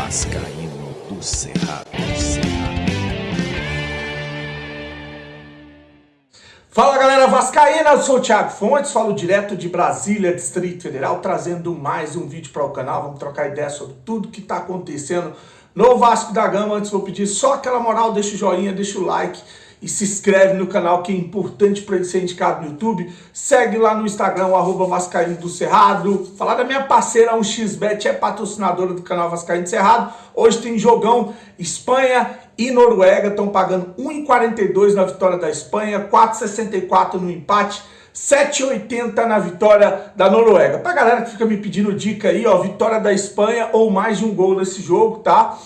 Vascaíno do Cerrado. Fala galera vascaína, eu sou o Thiago Fontes, falo direto de Brasília, Distrito Federal, trazendo mais um vídeo para o canal. Vamos trocar ideia sobre tudo que está acontecendo no Vasco da Gama. Antes vou pedir só aquela moral, deixa o joinha, deixa o like e se inscreve no canal, que é importante para ele ser indicado no YouTube. Segue lá no Instagram, o @Vascaíno do Cerrado. Falar da minha parceira 1xBet, é patrocinadora do canal Vascaíno do Cerrado. Hoje tem jogão Espanha e Noruega, estão pagando 1,42 na vitória da Espanha, 4,64 no empate, 7,80 na vitória da Noruega. Pra galera que fica me pedindo dica aí, ó, vitória da Espanha ou mais de um gol nesse jogo, tá?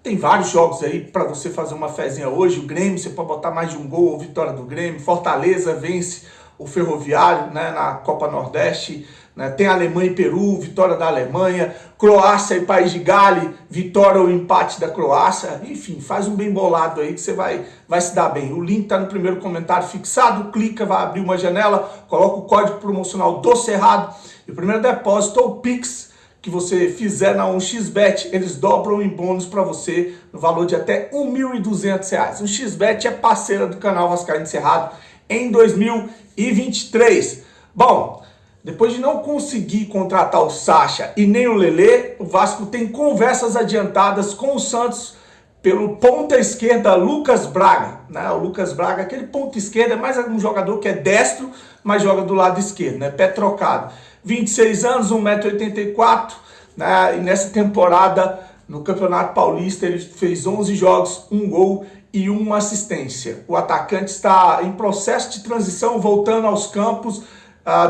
Tem vários jogos aí para você fazer uma fezinha hoje. O Grêmio, você pode botar mais de um gol ou vitória do Grêmio. Fortaleza vence o Ferroviário, né, na Copa Nordeste. Né? Tem Alemanha e Peru, vitória da Alemanha. Croácia e País de Gales, vitória ou empate da Croácia. Enfim, faz um bem bolado aí que você vai se dar bem. O link tá no primeiro comentário fixado. Clica, vai abrir uma janela, coloca o código promocional do Cerrado. E o primeiro depósito ou Pix que você fizer na 1xBet, eles dobram em bônus para você no valor de até R$ 1.200. 1xBet é parceira do canal Vascaíno do Cerrado em 2023. Bom, depois de não conseguir contratar o Sacha e nem o Lelê, o Vasco tem conversas adiantadas com o Santos pelo ponta esquerda Lucas Braga. Né? O Lucas Braga, aquele ponta esquerda, é mais um jogador que é destro, mas joga do lado esquerdo, né? Pé trocado. 26 anos, 1,84 m, né? E nessa temporada, no Campeonato Paulista, ele fez 11 jogos, 1 gol e 1 assistência. O atacante está em processo de transição, voltando aos campos,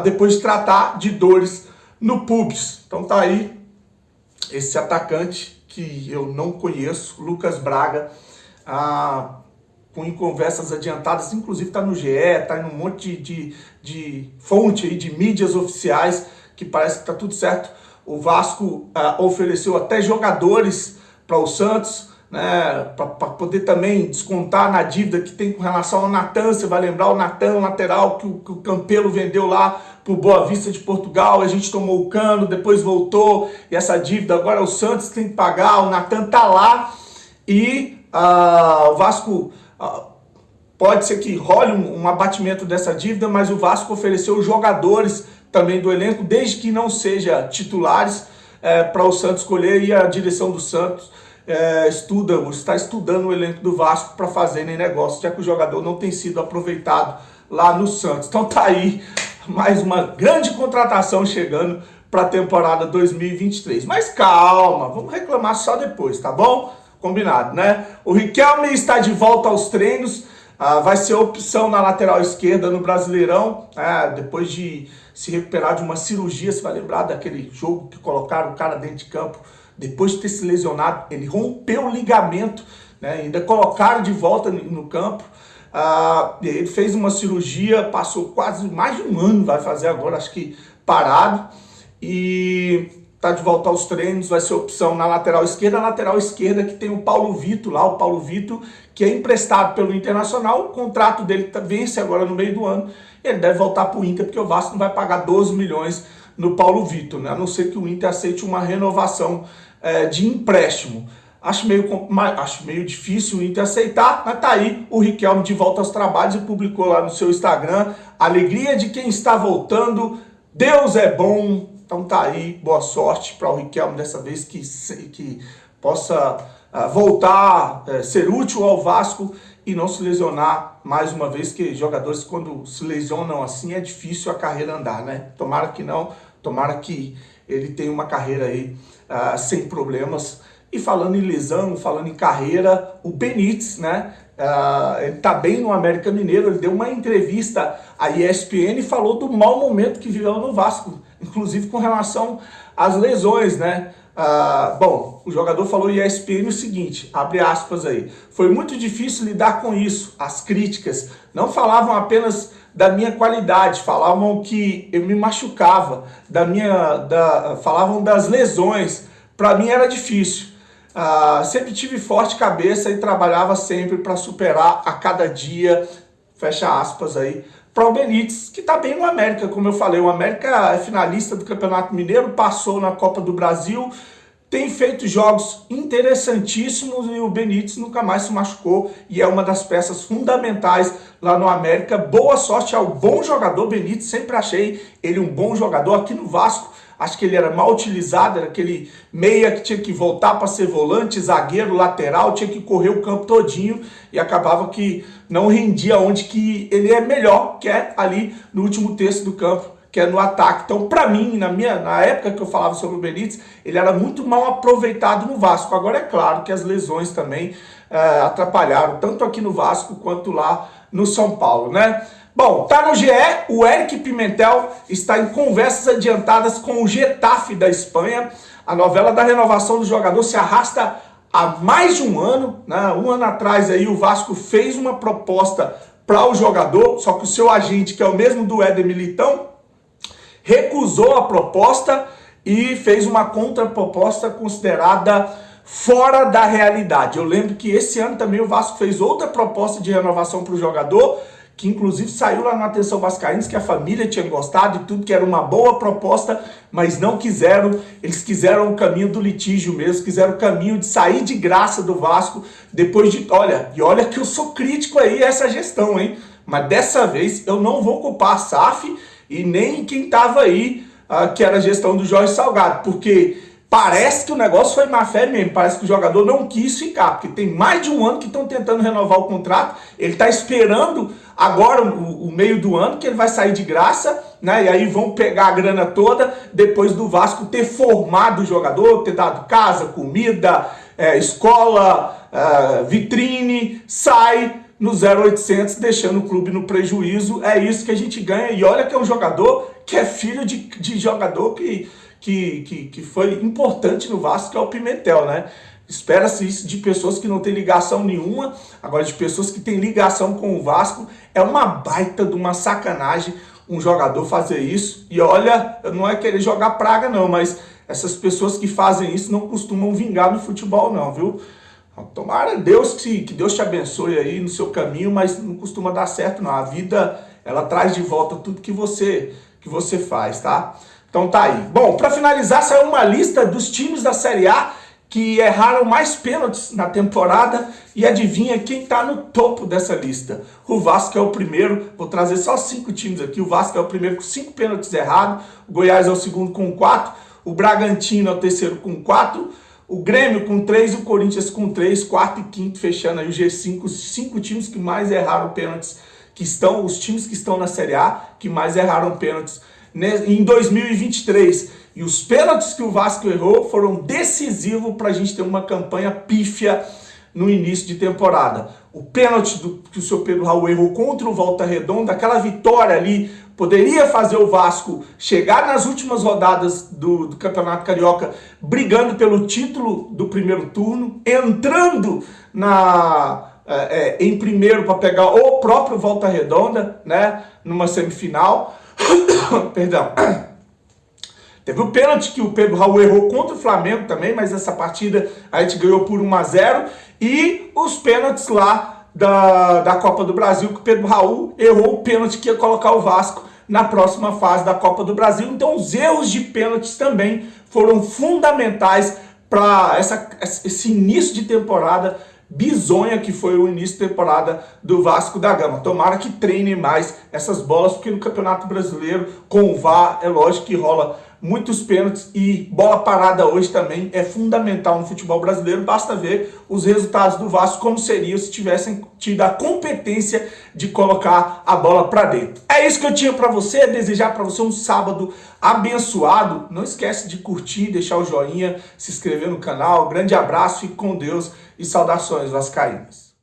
depois de tratar de dores no pubis. Então tá aí esse atacante que eu não conheço, Lucas Braga, com conversas adiantadas, inclusive está no GE, está em um monte de fonte aí, de mídias oficiais, que parece que está tudo certo. O Vasco ofereceu até jogadores para o Santos, né, para poder também descontar na dívida que tem com relação ao Natan. Você vai lembrar o Natan, o lateral que o Campelo vendeu lá para o Boa Vista de Portugal, a gente tomou o cano, depois voltou, e essa dívida agora o Santos tem que pagar, o Natan tá lá, e o Vasco... pode ser que role um abatimento dessa dívida, mas o Vasco ofereceu jogadores também do elenco, desde que não seja titulares, para o Santos escolher, e a direção do Santos está estudando o elenco do Vasco para fazerem negócio, já que o jogador não tem sido aproveitado lá no Santos. Então tá aí mais uma grande contratação chegando para a temporada 2023. Mas calma, vamos reclamar só depois, tá bom? Combinado, né? O Riquelme está de volta aos treinos, vai ser opção na lateral esquerda no Brasileirão, depois de se recuperar de uma cirurgia. Você vai lembrar daquele jogo que colocaram o cara dentro de campo, depois de ter se lesionado, ele rompeu o ligamento, né? Ainda colocaram de volta no campo, ele fez uma cirurgia, passou quase mais de um ano, vai fazer agora, acho que parado, e tá de volta aos treinos, vai ser opção na lateral esquerda. A lateral esquerda que tem o Paulo Vitor lá, o Paulo Vitor, que é emprestado pelo Internacional, o contrato dele vence agora no meio do ano, ele deve voltar pro Inter, porque o Vasco não vai pagar 12 milhões no Paulo Vitor, né? A não ser que o Inter aceite uma renovação de empréstimo. Acho meio difícil o Inter aceitar, mas tá aí o Riquelme de volta aos trabalhos e publicou lá no seu Instagram: alegria de quem está voltando, Deus é bom. Então tá aí, boa sorte para o Riquelme dessa vez, que possa voltar, ser útil ao Vasco e não se lesionar mais uma vez, que jogadores quando se lesionam assim é difícil a carreira andar, né? Tomara que não, tomara que ele tenha uma carreira aí sem problemas. E falando em lesão, falando em carreira, o Benítez, né? Ele tá bem no América Mineiro. Ele deu uma entrevista à ESPN e falou do mau momento que viveu no Vasco, inclusive com relação às lesões, né? Bom, o jogador falou à ESPN o seguinte, abre aspas aí: foi muito difícil lidar com isso. As críticas não falavam apenas da minha qualidade, falavam que eu me machucava, falavam das lesões. Para mim era difícil. Sempre tive forte cabeça e trabalhava sempre para superar a cada dia, fecha aspas aí, para o Benítez, que está bem no América, como eu falei. O América é finalista do Campeonato Mineiro, passou na Copa do Brasil, tem feito jogos interessantíssimos e o Benítez nunca mais se machucou e é uma das peças fundamentais lá no América. Boa sorte ao bom jogador Benítez, sempre achei ele um bom jogador aqui no Vasco. Acho que ele era mal utilizado, era aquele meia que tinha que voltar para ser volante, zagueiro, lateral, tinha que correr o campo todinho e acabava que não rendia onde que ele é melhor, que é ali no último terço do campo, que é no ataque. Então, para mim, na época que eu falava sobre o Benítez, ele era muito mal aproveitado no Vasco. Agora, é claro que as lesões também atrapalharam, tanto aqui no Vasco quanto lá no São Paulo, né? Bom, tá no GE, o Eric Pimentel está em conversas adiantadas com o Getafe da Espanha. A novela da renovação do jogador se arrasta há mais de um ano, né? Um ano atrás aí o Vasco fez uma proposta para o jogador, só que o seu agente, que é o mesmo do Éder Militão, recusou a proposta e fez uma contraproposta considerada fora da realidade. Eu lembro que esse ano também o Vasco fez outra proposta de renovação para o jogador, que inclusive saiu lá no Atenção Vascaínos, que a família tinha gostado e tudo, que era uma boa proposta, mas não quiseram, eles quiseram o caminho do litígio mesmo, quiseram o caminho de sair de graça do Vasco, depois de, olha que eu sou crítico aí a essa gestão, hein, mas dessa vez eu não vou culpar a SAF e nem quem estava aí, que era a gestão do Jorge Salgado, porque parece que o negócio foi má fé mesmo, parece que o jogador não quis ficar, porque tem mais de um ano que estão tentando renovar o contrato, ele está esperando agora o meio do ano, que ele vai sair de graça, né? E aí vão pegar a grana toda, depois do Vasco ter formado o jogador, ter dado casa, comida, escola, vitrine, sai no 0800, deixando o clube no prejuízo. É isso que a gente ganha, e olha que é um jogador que é filho de jogador que foi importante no Vasco, que é o Pimentel, né? Espera-se isso de pessoas que não têm ligação nenhuma, agora de pessoas que têm ligação com o Vasco. É uma baita de uma sacanagem um jogador fazer isso. E olha, não é querer jogar praga não, mas essas pessoas que fazem isso não costumam vingar no futebol não, viu? Tomara Deus que Deus te abençoe aí no seu caminho, mas não costuma dar certo não. A vida, ela traz de volta tudo que você faz, tá? Então tá aí. Bom, para finalizar, saiu uma lista dos times da Série A que erraram mais pênaltis na temporada, e adivinha quem está no topo dessa lista? O Vasco é o primeiro, vou trazer só 5 times aqui. O Vasco é o primeiro com 5 pênaltis errados, o Goiás é o segundo com 4, o Bragantino é o terceiro com 4, o Grêmio com 3 e o Corinthians com 3, quarto e quinto fechando aí o G5, os 5 times que mais erraram pênaltis, os times que estão na Série A, que mais erraram pênaltis em 2023. E os pênaltis que o Vasco errou foram decisivos para a gente ter uma campanha pífia no início de temporada. O pênalti que o seu Pedro Raul errou contra o Volta Redonda, aquela vitória ali, poderia fazer o Vasco chegar nas últimas rodadas do Campeonato Carioca brigando pelo título do primeiro turno, entrando em primeiro para pegar o próprio Volta Redonda, né, numa semifinal. Perdão. Teve o pênalti que o Pedro Raul errou contra o Flamengo também, mas essa partida a gente ganhou por 1-0. E os pênaltis lá da Copa do Brasil, que o Pedro Raul errou o pênalti que ia colocar o Vasco na próxima fase da Copa do Brasil. Então os erros de pênaltis também foram fundamentais para esse início de temporada bizonha que foi o início de temporada do Vasco da Gama. Tomara que treinem mais essas bolas, porque no Campeonato Brasileiro, com o VAR, é lógico que rola muitos pênaltis, e bola parada hoje também é fundamental no futebol brasileiro. Basta ver os resultados do Vasco como seriam se tivessem tido a competência de colocar a bola para dentro. É isso que eu tinha para você, desejar para você um sábado abençoado. Não esquece de curtir, deixar o joinha, se inscrever no canal. Grande abraço, fique com Deus e saudações vascaínas.